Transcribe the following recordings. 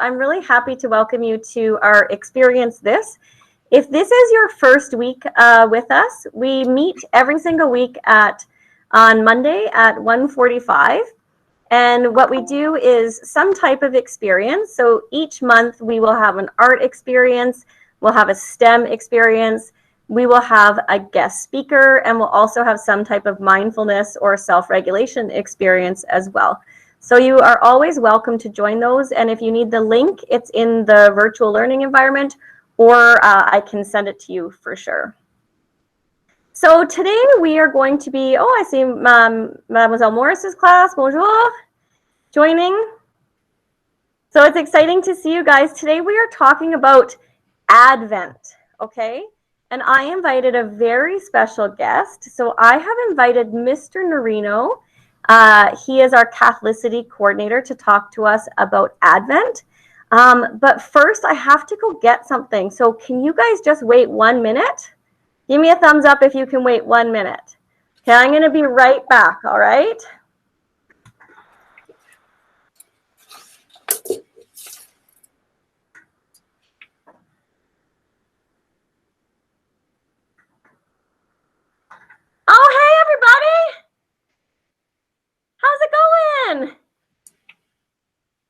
I'm really happy to welcome you to our Experience This. If this is your first week with us, we meet every single week on Monday at 1:45. And what we do is some type of experience. So each month we will have an art experience, we'll have a STEM experience, we will have a guest speaker, and we'll also have some type of mindfulness or self-regulation experience as well. So you are always welcome to join those. And if you need the link, it's in the virtual learning environment, or I can send it to you for sure. So today we are going to be, I see Mademoiselle Morris's class, bonjour, joining. So it's exciting to see you guys. Today we are talking about Advent, okay? And I invited a very special guest. So I have invited Mr. Nerino. He is our Catholicity coordinator to talk to us about Advent. But first I have to go get something. So can you guys just wait 1 minute? Give me a thumbs up if you can wait 1 minute. Okay, I'm going to be right back, all right? Oh, hey, everybody. How's it going?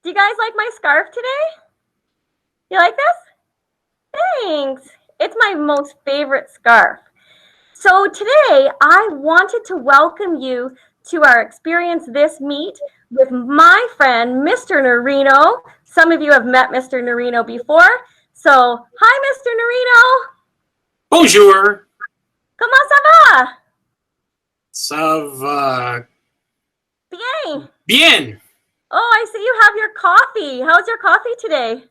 Do you guys like my scarf today? You like this? Thanks. It's my most favorite scarf. So today I wanted to welcome you to our Experience This meet with my friend, Mr. Nerino. Some of you have met Mr. Nerino before. So, hi, Mr. Nerino. Bonjour. Comment ça va? Ça va Bien. bien. Oh, I see you have your coffee. How's your coffee today?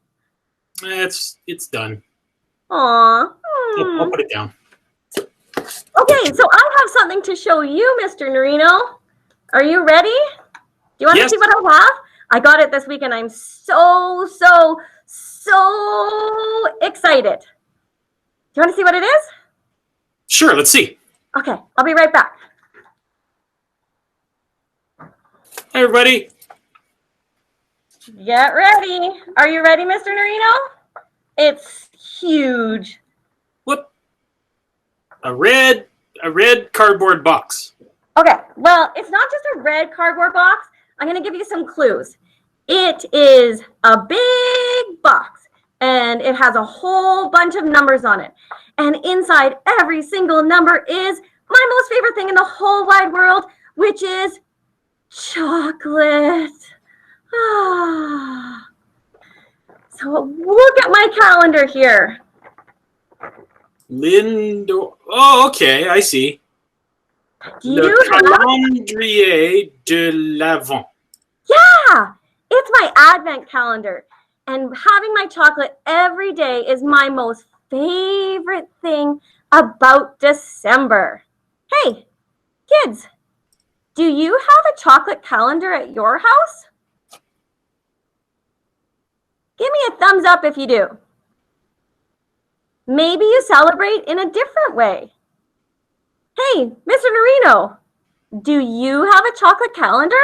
It's done. Aw. I'll put it down. Okay, so I have something to show you, Mr. Nerino. Are you ready? Do you want to see what I have? I got it this week and I'm so excited. Do you want to see what it is? Sure, let's see. Okay, I'll be right back. Hey, everybody. Get ready. Are you ready, Mr. Nerino? It's huge. What? A red cardboard box. Okay, well, it's not just a red cardboard box. I'm going to give you some clues. It is a big box, and it has a whole bunch of numbers on it. And inside every single number is my most favorite thing in the whole wide world, which is chocolate. Ah. So look at my calendar here. Lindo. Oh, okay, I see. Le calendrier de l'Avent. Yeah, it's my Advent calendar. And having my chocolate every day is my most favorite thing about December. Hey, kids, do you have a chocolate calendar at your house? Give me a thumbs up if you do. Maybe you celebrate in a different way. Hey, Mr. Nerino, do you have a chocolate calendar?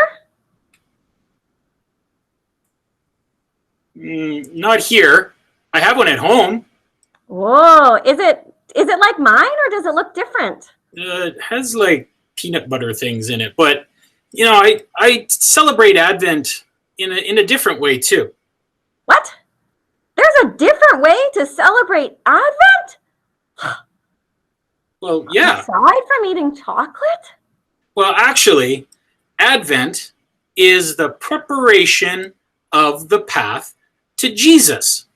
Not here. I have one at home. Whoa, is it like mine or does it look different? It has like peanut butter things in it, but you know, I celebrate Advent in a different way too. What? There's a different way to celebrate Advent? Well, yeah. Aside from eating chocolate? Well, actually, Advent is the preparation of the path to Jesus.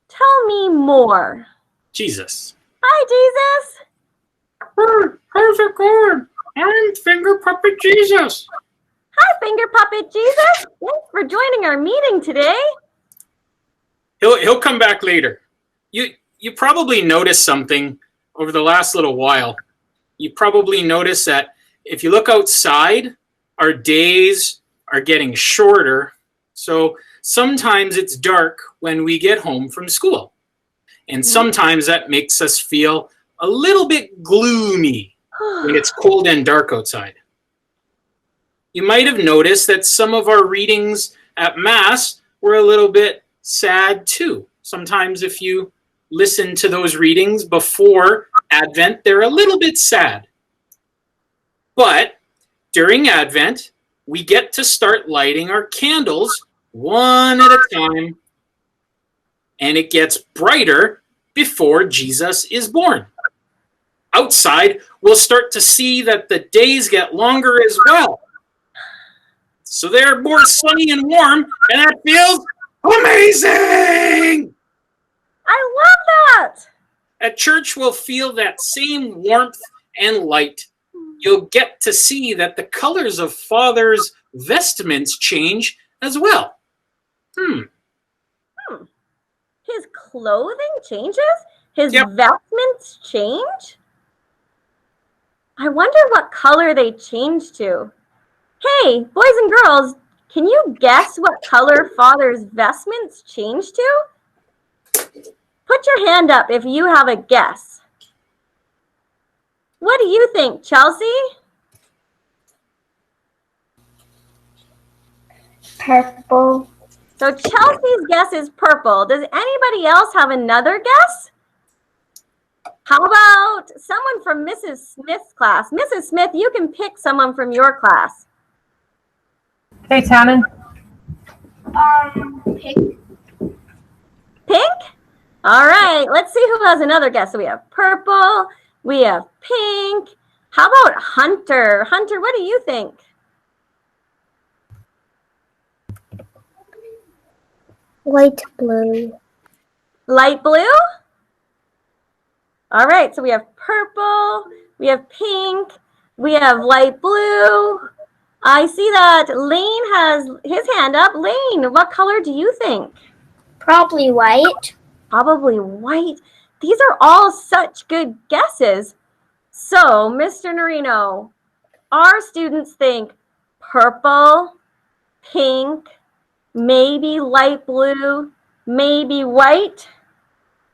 Tell me more. Jesus. Hi, Jesus. How's it going? I'm Finger Puppet Jesus. Hi, Finger Puppet Jesus. Thanks for joining our meeting today. He'll come back later. You probably noticed something over the last little while. You probably noticed that if you look outside, our days are getting shorter. So sometimes it's dark when we get home from school. And sometimes that makes us feel a little bit gloomy when it's cold and dark outside. you might have noticed that some of our readings at Mass were a little bit sad too. Sometimes if you listen to those readings before Advent, they're a little bit sad. But during Advent, we get to start lighting our candles one at a time, and it gets brighter before Jesus is born. Outside, we'll start to see that the days get longer as well. So they're more sunny and warm, and that feels amazing! I love that! At church, we'll feel that same warmth and light. You'll get to see that the colors of Father's vestments change as well. His clothing changes? His vestments change? I wonder what color they change to. Hey, boys and girls, can you guess what color Father's vestments change to? Put your hand up if you have a guess. What do you think, Chelsea? Purple. So Chelsea's guess is purple. Does anybody else have another guess? How about someone from Mrs. Smith's class? Mrs. Smith, you can pick someone from your class. Hey, Tannen. Pink. Pink? All right, let's see who has another guess. So we have purple, we have pink. How about Hunter? Hunter, what do you think? Light blue. Light blue? All right, so we have purple, we have pink, we have light blue. I see that Lane has his hand up. Lane, what color do you think? Probably white. Probably white. These are all such good guesses. So, Mr. Nerino, our students think purple, pink, maybe light blue, maybe white.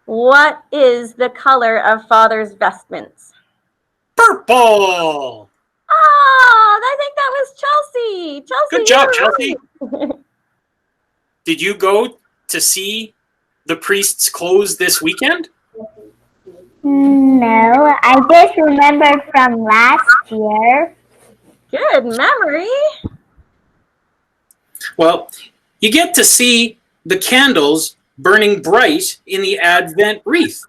What is the color of Father's vestments? Purple! Oh, I think that was Chelsea. Chelsea, Good job, you're Chelsea. right. Did you go to see the priest's clothes this weekend? No, I just remembered from last year. Good memory. Well, you get to see the candles burning bright in the Advent wreath.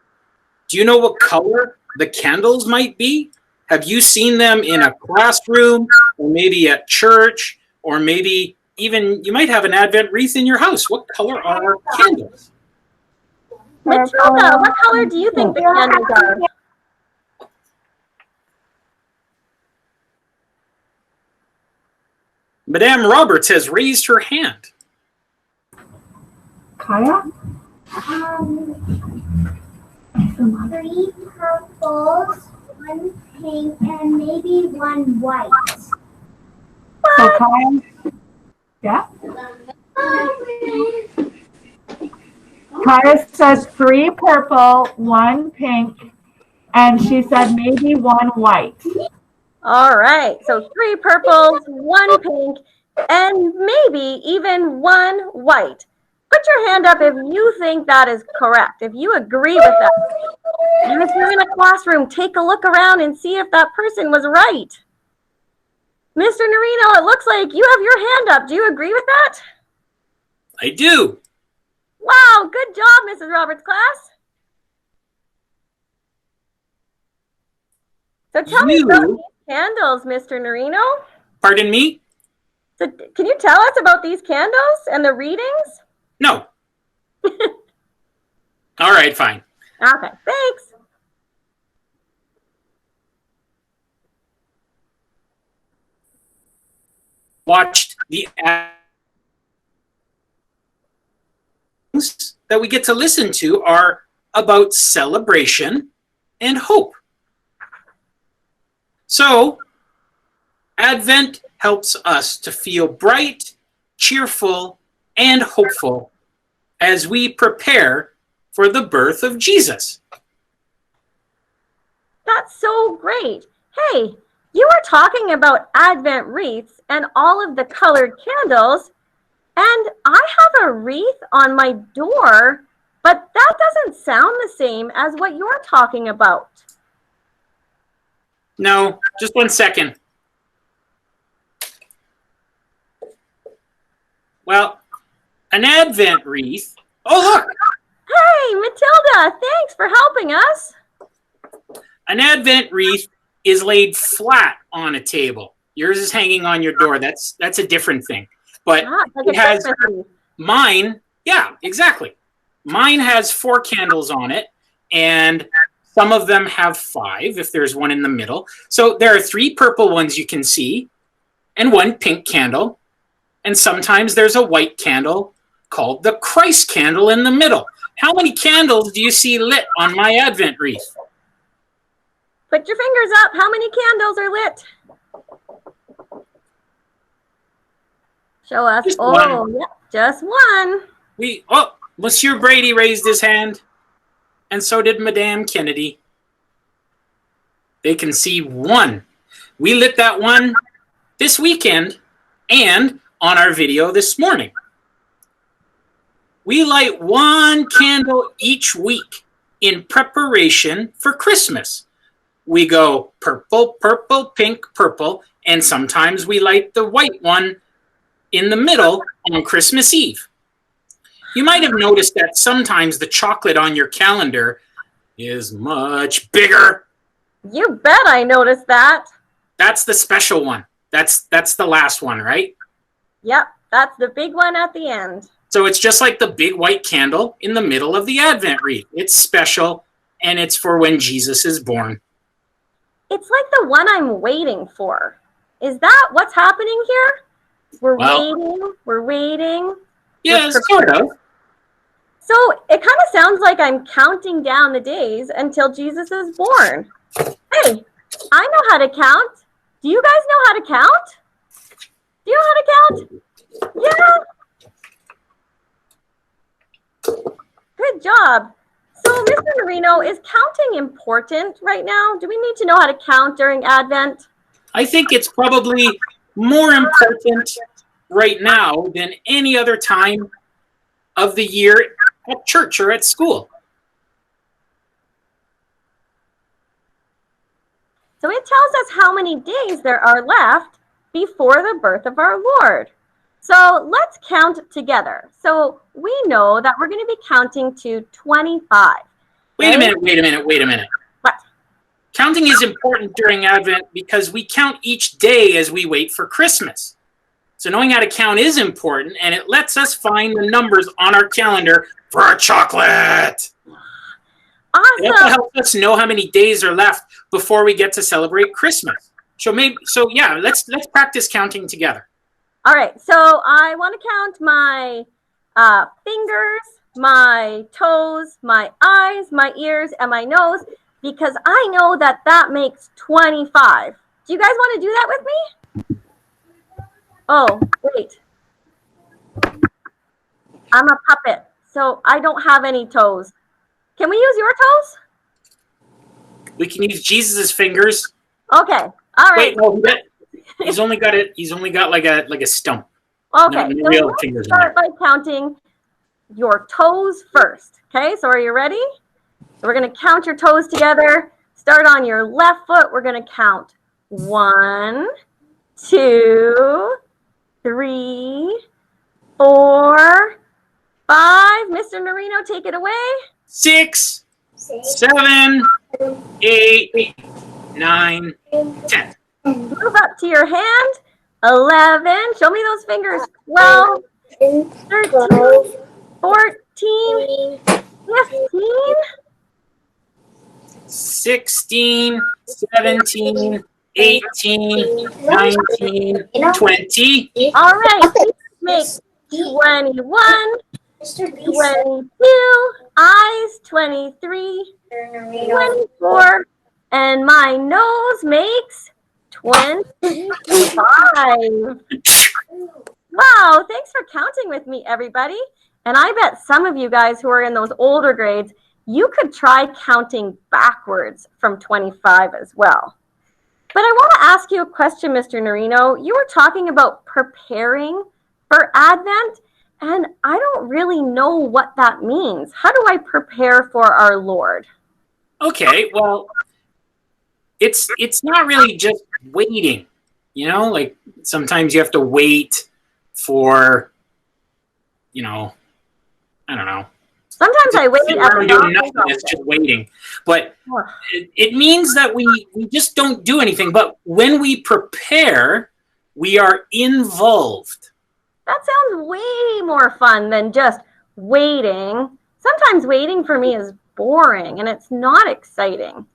Do you know what color the candles might be? Have you seen them in a classroom, or maybe at church, or maybe even you might have an Advent wreath in your house? What color are our candles? Matilda, what color do you think the candles are? Madame Roberts has raised her hand. Kaya? 3 purples, 1 pink, and maybe 1 white. So Kaya? Yeah? Kaya says 3 purple, 1 pink, and she said maybe 1 white. All right, so 3 purples, 1 pink, and maybe even 1 white. Put your hand up if you think that is correct, if you agree with that. And if you're in a classroom, take a look around and see if that person was right. Mr. Nerino, it looks like you have your hand up. Do you agree with that? I do. Wow, good job, Mrs. Roberts' class. So tell me about these candles, Mr. Nerino. Pardon me? So can you tell us about these candles and the readings? No. All right, fine. Okay, thanks. Watched the things that we get to listen to are about celebration and hope. So, Advent helps us to feel bright, cheerful, and hopeful as we prepare for the birth of Jesus. That's so great. Hey, You were talking about Advent wreaths and all of the colored candles, and I have a wreath on my door, but that doesn't sound the same as what you're talking about. No, just 1 second. Well, an Advent wreath. Oh, look! Hey, Matilda, thanks for helping us. An Advent wreath is laid flat on a table. Yours is hanging on your door. That's a different thing. But Like it a has Christmas wreath. mine. Yeah, exactly. Mine has 4 candles on it, and some of them have 5 if there's one in the middle. So there are 3 purple ones you can see, and 1 pink candle, and sometimes there's a white candle called the Christ candle in the middle. How many candles do you see lit on my Advent wreath? Put your fingers up. How many candles are lit? Show us. Just Oh, one. yeah, just one. Monsieur Brady raised his hand, and so did Madame Kennedy. They can see 1. We lit that one this weekend and on our video this morning. We light 1 candle each week in preparation for Christmas. We go purple, purple, pink, purple, and sometimes we light the white one in the middle on Christmas Eve. You might have noticed that sometimes the chocolate on your calendar is much bigger. You bet I noticed that. That's the special one. That's the last one, right? Yep, that's the big one at the end. So it's just like the big white candle in the middle of the Advent wreath. It's special, and it's for when Jesus is born. It's like the one I'm waiting for. Is that what's happening here? We're waiting. Yeah, sort of. So it kind of sounds like I'm counting down the days until Jesus is born. Hey, I know how to count. Do you guys know how to count? Do you know how to count? Yeah. Good job. So, Mr. Nerino, is counting important right now? Do we need to know how to count during Advent? I think it's probably more important right now than any other time of the year at church or at school. So it tells us how many days there are left before the birth of our Lord. So let's count together. So we know that we're going to be counting to 25. Wait a minute. What? Counting is important during Advent because we count each day as we wait for Christmas. So knowing how to count is important, and it lets us find the numbers on our calendar for our chocolate. Awesome. It also helps us know how many days are left before we get to celebrate Christmas. So let's practice counting together. All right. So I want to count my fingers, my toes, my eyes, my ears, and my nose, because I know that makes 25. Do you guys want to do that with me? Oh, wait. I'm a puppet, so I don't have any toes. Can we use your toes? We can use Jesus's fingers. Okay. All right. Wait, no, he's only got like a stump. Okay. No So real let's fingers on start by counting your toes first. Okay. So are you ready? So we're going to count your toes together. Start on your left foot. We're going to count 1, 2, 3, 4, 5. Mr. Nerino, take it away. 6, 7, 8, 9, 10. Move up to your hand. 11. Show me those fingers. 12, 13, 14, 15. 16, 17, 18, 19, 20. All right. Make 21, 22, eyes 23, 24, and my nose makes 25. Wow, thanks for counting with me, everybody. And I bet some of you guys who are in those older grades, you could try counting backwards from 25 as well. But I want to ask you a question, Mr. Nerino. You were talking about preparing for Advent, and I don't really know what that means. How do I prepare for our Lord? Okay, well, it's not really just waiting, like sometimes you have to wait for, I don't know. Sometimes I wait at the doing nothing, doctor's it's just waiting. But office. it means that we just don't do anything. But when we prepare, we are involved. That sounds way more fun than just waiting. Sometimes waiting for me is boring and it's not exciting.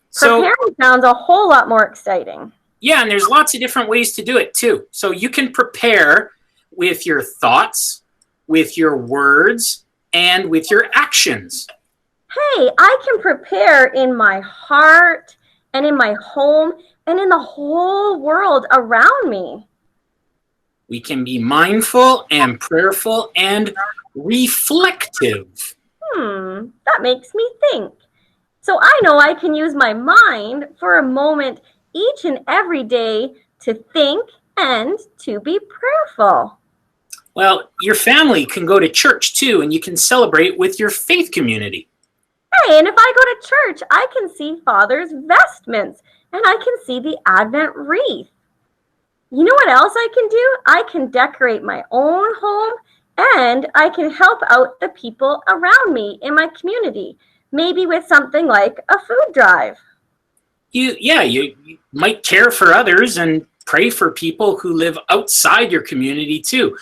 So, Preparing sounds a whole lot more exciting. yeah, and there's lots of different ways to do it too. So you can prepare with your thoughts, with your words, and with your actions. Hey, I can prepare in my heart and in my home and in the whole world around me. We can be mindful and prayerful and reflective. That makes me think. So I know I can use my mind for a moment each and every day to think and to be prayerful. Well, your family can go to church too, and you can celebrate with your faith community. Hey, and if I go to church, I can see Father's vestments and I can see the Advent wreath. You know what else I can do? I can decorate my own home and I can help out the people around me in my community, maybe with something like a food drive. You might care for others and pray for people who live outside your community too.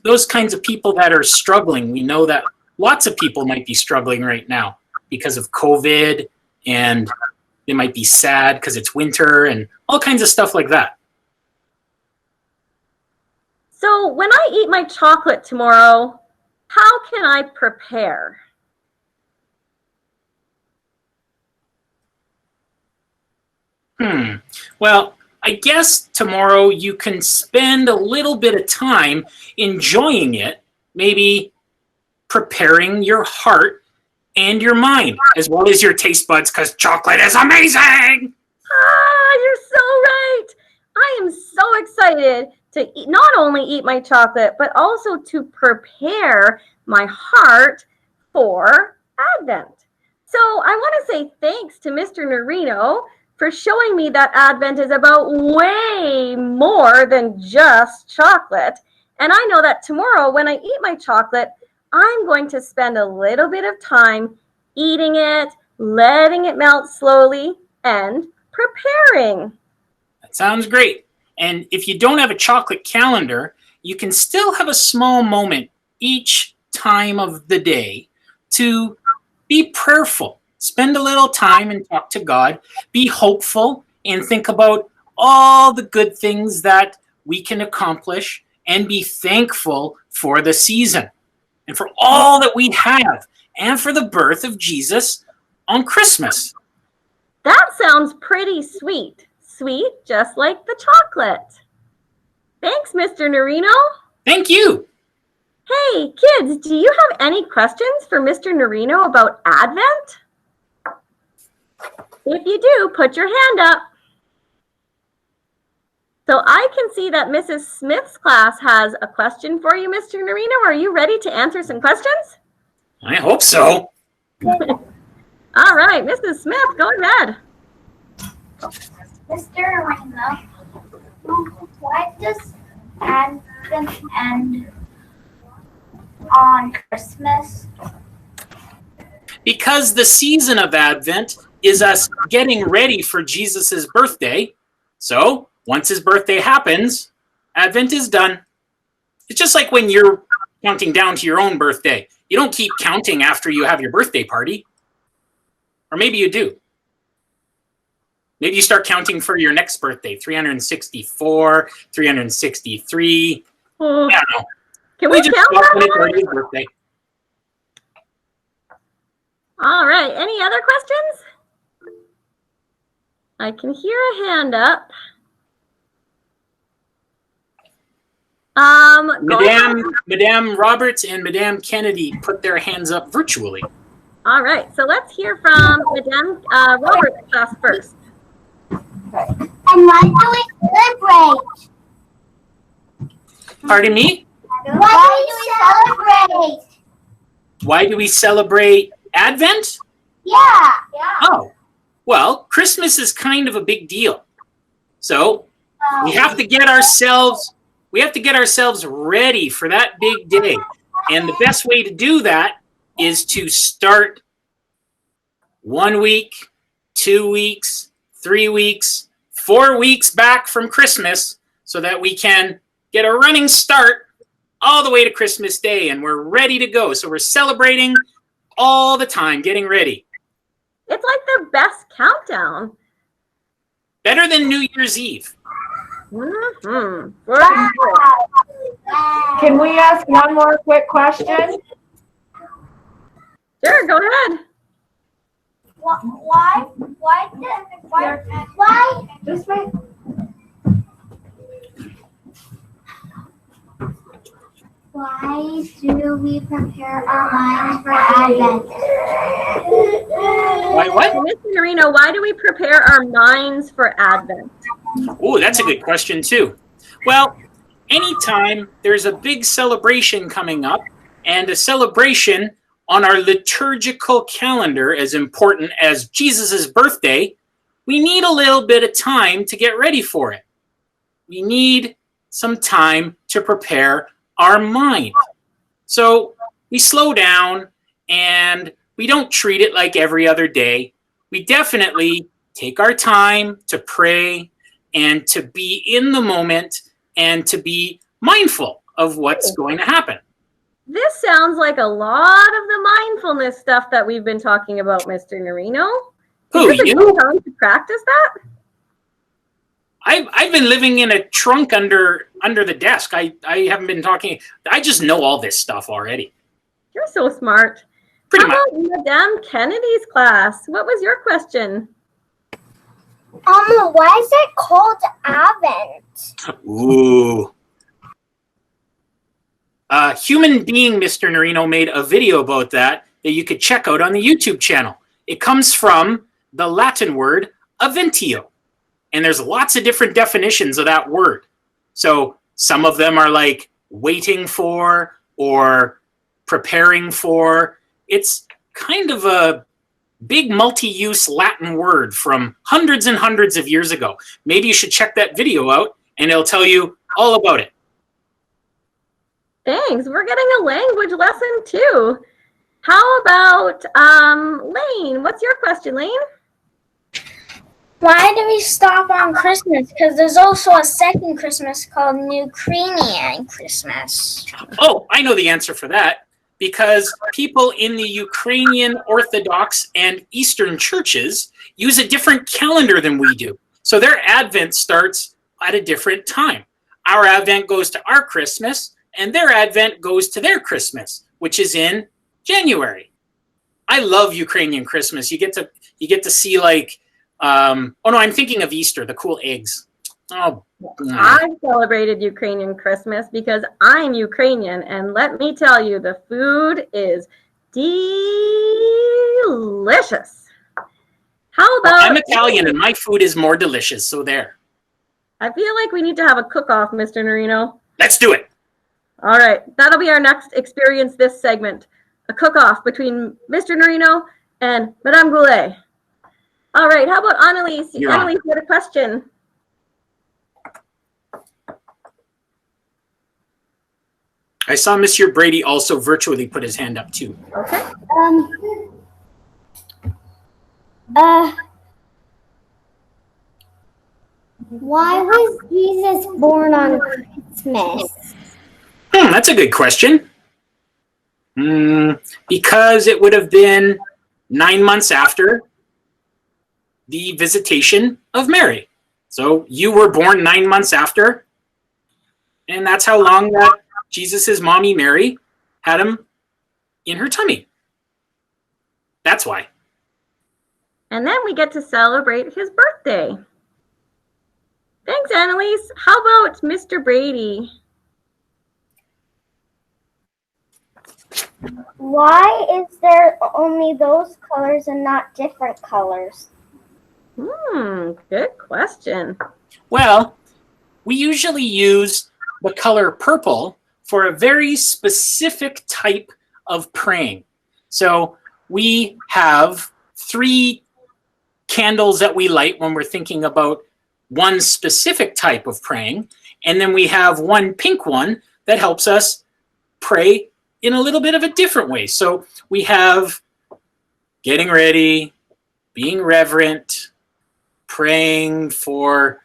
Those kinds of people that are struggling. We know that lots of people might be struggling right now because of COVID, and they might be sad because it's winter and all kinds of stuff like that. So when I eat my chocolate tomorrow, how can I prepare? Well, I guess tomorrow you can spend a little bit of time enjoying it, maybe preparing your heart and your mind, as well as your taste buds, because chocolate is amazing! You're so right! I am so excited to not only eat my chocolate, but also to prepare my heart for Advent. So I want to say thanks to Mr. Nerino for showing me that Advent is about way more than just chocolate. And I know that tomorrow when I eat my chocolate, I'm going to spend a little bit of time eating it, letting it melt slowly, and preparing. That sounds great. And if you don't have a chocolate calendar, you can still have a small moment each time of the day to be prayerful. Spend a little time and talk to God. Be hopeful and think about all the good things that we can accomplish, and be thankful for the season and for all that we have and for the birth of Jesus on Christmas. That sounds pretty sweet. Sweet just like the chocolate. Thanks, Mr. Nerino. Thank you. Hey, kids, do you have any questions for Mr. Nerino about Advent? If you do, put your hand up. So I can see that Mrs. Smith's class has a question for you, Mr. Nerino. Are you ready to answer some questions? I hope so. All right, Mrs. Smith, go ahead. Mr. Nerino, why does Advent end on Christmas? Because the season of Advent is us getting ready for Jesus's birthday. So once his birthday happens, Advent is done. It's just like when you're counting down to your own birthday. You don't keep counting after you have your birthday party. Or maybe you do. Maybe you start counting for your next birthday, 364, 363. I don't know. Can we just count stop when that? it's already his birthday. All right, any other questions? I can hear a hand up. Madame Roberts and Madame Kennedy put their hands up virtually. All right, so let's hear from Madame Roberts' class first. And why do we celebrate? Pardon me? Why do we celebrate? Why do we celebrate Advent? Yeah. Oh, well, Christmas is kind of a big deal. So we have to get ourselves ready for that big day. And the best way to do that is to start 1 week, 2 weeks, 3 weeks, 4 weeks back from Christmas so that we can get a running start all the way to Christmas Day and we're ready to go. So we're celebrating all the time, getting ready. It's like the best countdown. Better than New Year's Eve. Mm-hmm. Can we ask one more quick question? Sure, go ahead. Why? Just wait. Why do we prepare our minds for Advent? Why what? Mr. Nerino, why do we prepare our minds for Advent? Oh, that's a good question too. Well, anytime there's a big celebration coming up and a celebration on our liturgical calendar as important as Jesus' birthday, we need a little bit of time to get ready for it. We need some time to prepare our mind. So we slow down and we don't treat it like every other day. We definitely take our time to pray and to be in the moment and to be mindful of what's going to happen. This sounds like a lot of the mindfulness stuff that we've been talking about, Mr. Nerino. Who, Is this a you? good time to practice that? I've been living in a trunk under the desk. I haven't been talking. I just know all this stuff already. You're so smart. Pretty How much. about Madame Kennedy's class? What was your question? Why is it called Advent? Ooh. Human Being Mr. Nerino made a video about that you could check out on the YouTube channel. It comes from the Latin word aventio. And there's lots of different definitions of that word. So some of them are like waiting for or preparing for. It's kind of a big multi-use Latin word from hundreds and hundreds of years ago. Maybe you should check that video out and it'll tell you all about it. Thanks. We're getting a language lesson too. How about Lane? What's your question, Lane? Why do we stop on Christmas? Because there's also a second Christmas called Ukrainian Christmas. Oh, I know the answer for that. Because people in the Ukrainian Orthodox and Eastern churches use a different calendar than we do. So their Advent starts at a different time. Our Advent goes to our Christmas, and their Advent goes to their Christmas, which is in January. I love Ukrainian Christmas. You get to see like, oh no, I'm thinking of Easter, the cool eggs. Oh, I celebrated Ukrainian Christmas because I'm Ukrainian, and let me tell you, the food is delicious. How about... I'm Italian, and my food is more delicious, so there. I feel like we need to have a cook-off, Mr. Nerino. Let's do it. All right, that'll be our next experience this segment. A cook-off between Mr. Nerino and Madame Goulet. All right, how about Annalise? Annalise, you had a question. I saw Monsieur Brady also virtually put his hand up too. Okay. Why was Jesus born on Christmas? That's a good question. Because it would have been 9 months after the visitation of Mary. So you were born 9 months after, and that's how long that Jesus' mommy Mary had him in her tummy. That's why. And then we get to celebrate his birthday. Thanks, Annalise. How about Mr. Brady? Why is there only those colors and not different colors? Good question. Well, we usually use the color purple for a very specific type of praying. So we have 3 candles that we light when we're thinking about one specific type of praying. And then we have one pink one that helps us pray in a little bit of a different way. So we have getting ready, being reverent, praying for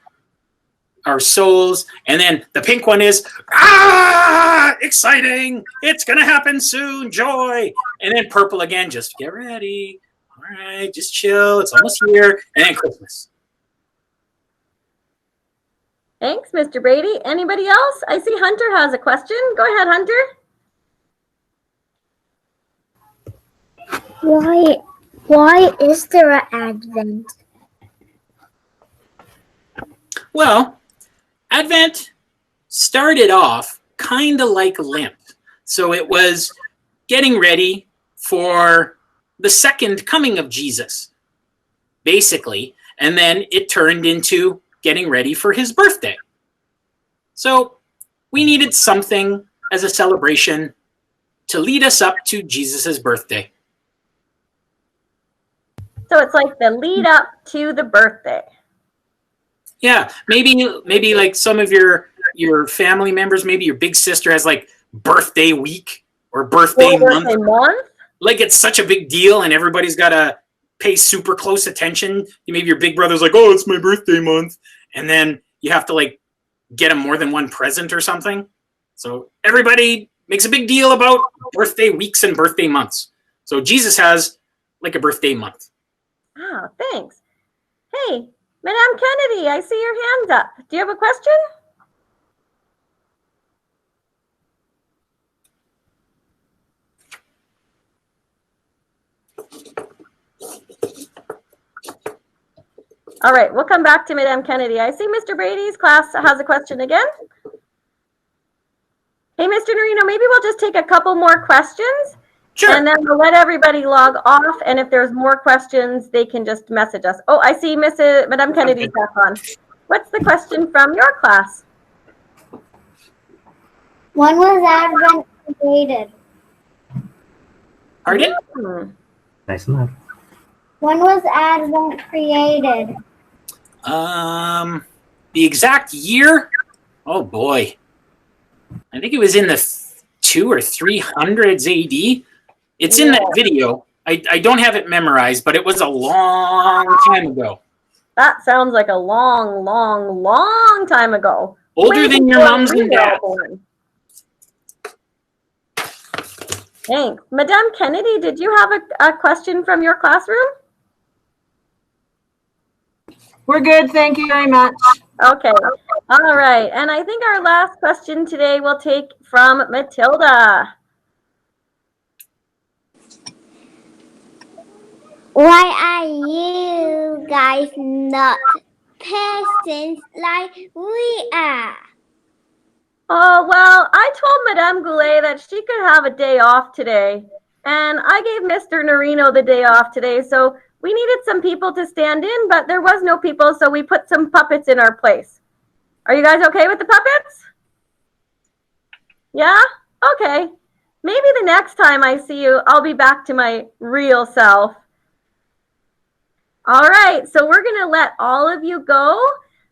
our souls. And then the pink one is, exciting. It's going to happen soon. Joy. And then purple again, just get ready. All right, just chill. It's almost here. And then Christmas. Thanks, Mr. Brady. Anybody else? I see Hunter has a question. Go ahead, Hunter. Why is there an Advent? Well, Advent started off kind of like Lent. So it was getting ready for the second coming of Jesus, basically. And then it turned into getting ready for his birthday. So we needed something as a celebration to lead us up to Jesus's birthday. So it's like the lead up to the birthday. Yeah, maybe like some of your family members, maybe your big sister has like birthday week or birthday month. Like it's such a big deal and everybody's got to pay super close attention. Maybe your big brother's like, oh, it's my birthday month. And then you have to like get him more than one present or something. So everybody makes a big deal about birthday weeks and birthday months. So Jesus has like a birthday month. Oh, thanks. Hey, Madame Kennedy, I see your hands up. Do you have a question? All right, we'll come back to Madame Kennedy. I see Mr. Brady's class has a question again. Hey, Mr. Nerino, maybe we'll just take a couple more questions. Sure. And then we'll let everybody log off. And if there's more questions, they can just message us. Oh, I see Madame Kennedy's back on. What's the question from your class? When was Advent created? Pardon? Nice enough. When was Advent created? The exact year? Oh boy. I think it was in the 200s or 300s AD. It's in that video. I don't have it memorized, but it was a long time ago. That sounds like a long, long, long time ago. Older than your moms and dads. Thanks. Madame Kennedy, did you have a question from your classroom? We're good. Thank you very much. Okay. All right. And I think our last question today we'll take from Matilda. Why are you guys not peasants like we are? Oh, well, I told Madame Goulet that she could have a day off today. And I gave Mr. Nerino the day off today. So we needed some people to stand in, but there was no people. So we put some puppets in our place. Are you guys okay with the puppets? Yeah? Okay. Maybe the next time I see you, I'll be back to my real self. All right, so we're going to let all of you go.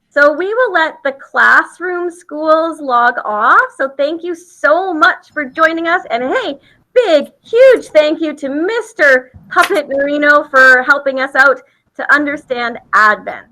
So we will let the classroom schools log off. So thank you so much for joining us. And hey, big, huge thank you to Mr. Puppet Nerino for helping us out to understand Advent.